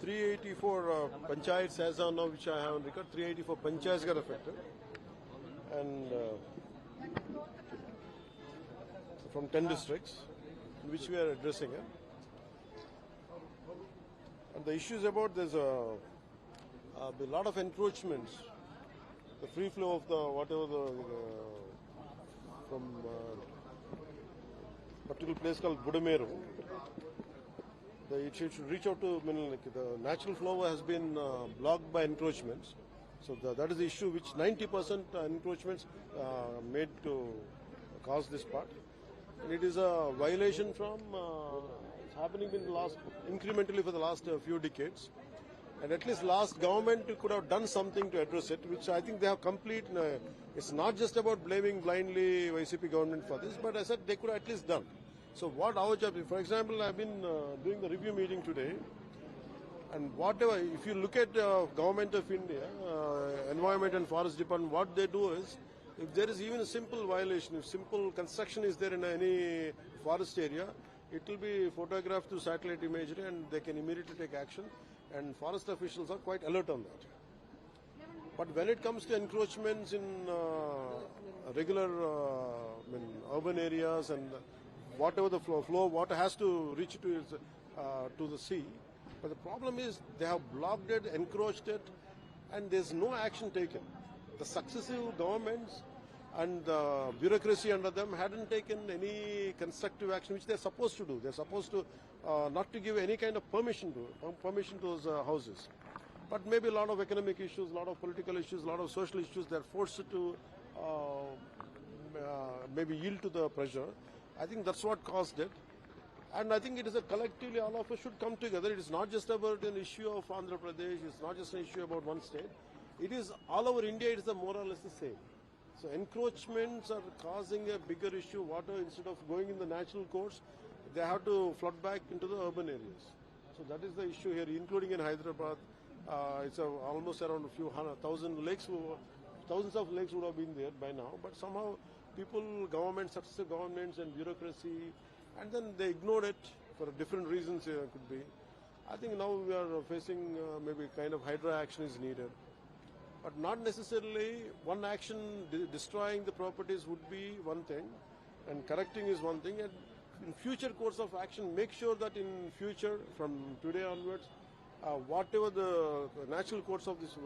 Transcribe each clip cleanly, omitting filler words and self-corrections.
384 panchayats as on now, which I have on record, 384 panchayats got affected. And from 10 districts, which we are addressing. And the issue is about there's a lot of encroachments. The free flow of the whatever from a particular place called Budameru. It should reach out to the natural flow has been blocked by encroachments. So that is the issue which 90% encroachments made to cause this part. And it is a violation from it's happening in the last incrementally for the last few decades. And at least last government could have done something to address it, which I think they have complete. It's not just about blaming blindly YCP government for this, but I said they could have at least done. So what our job is, for example, I've been doing the review meeting today, and whatever, if you look at Government of India, Environment and Forest Department, what they do is, if there is even a simple violation, if simple construction is there in any forest area, it will be photographed through satellite imagery and they can immediately take action, and forest officials are quite alert on that. But when it comes to encroachments in regular urban areas and whatever the flow of water has to reach to the sea, but the problem is they have blocked it, encroached it, and there's no action taken. The successive governments and the bureaucracy under them hadn't taken any constructive action, which they're supposed to do. They're supposed to not to give any kind of permission to those houses. But maybe a lot of economic issues, a lot of political issues, a lot of social issues, they're forced to maybe yield to the pressure. I think that's what caused it. And I think it is a collectively, all of us should come together. It is not just about an issue of Andhra Pradesh. It's not just an issue about one state. It is all over India. It is more or less the same. So encroachments are causing a bigger issue. Water, instead of going in the natural course, they have to flood back into the urban areas. So that is the issue here, including in Hyderabad. It's almost around a few thousand lakes. Thousands of lakes would have been there by now. But somehow people, governments, successive governments and bureaucracy, and then they ignored it for different reasons. Could be. I think now we are facing maybe kind of Hydra action is needed. But not necessarily one action destroying the properties would be one thing, and correcting is one thing. And in future course of action, make sure that in future, from today onwards, whatever the natural course of this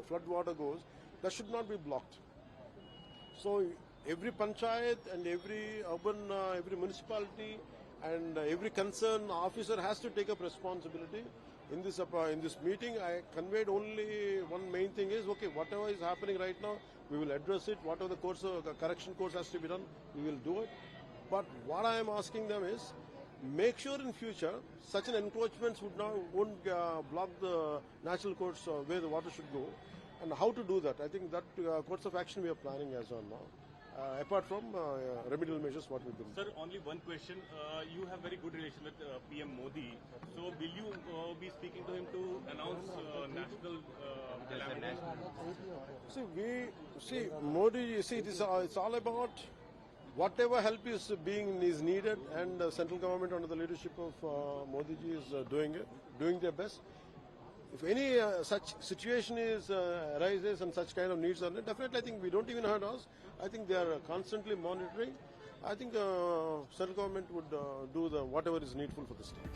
flood water goes, that should not be blocked. So every panchayat and every urban, every municipality and every concerned officer has to take up responsibility. In this meeting, I conveyed only one main thing is, okay, whatever is happening right now, we will address it. Whatever the course, correction course has to be done, we will do it. But what I am asking them is, make sure in future such an encroachments won't block the natural course where the water should go, and how to do that. I think that course of action we are planning as on now. Apart from remedial measures, what we do. Sir, only one question. You have very good relation with PM Modi. So, will you be speaking to him to announce national calamity? Modi. It's all about whatever help is needed, and central government under the leadership of Modi ji is doing their best. If any such situation arises and such kind of needs are there, definitely I think we don't even hurt us. I think they are constantly monitoring. I think central government would do whatever is needful for the state.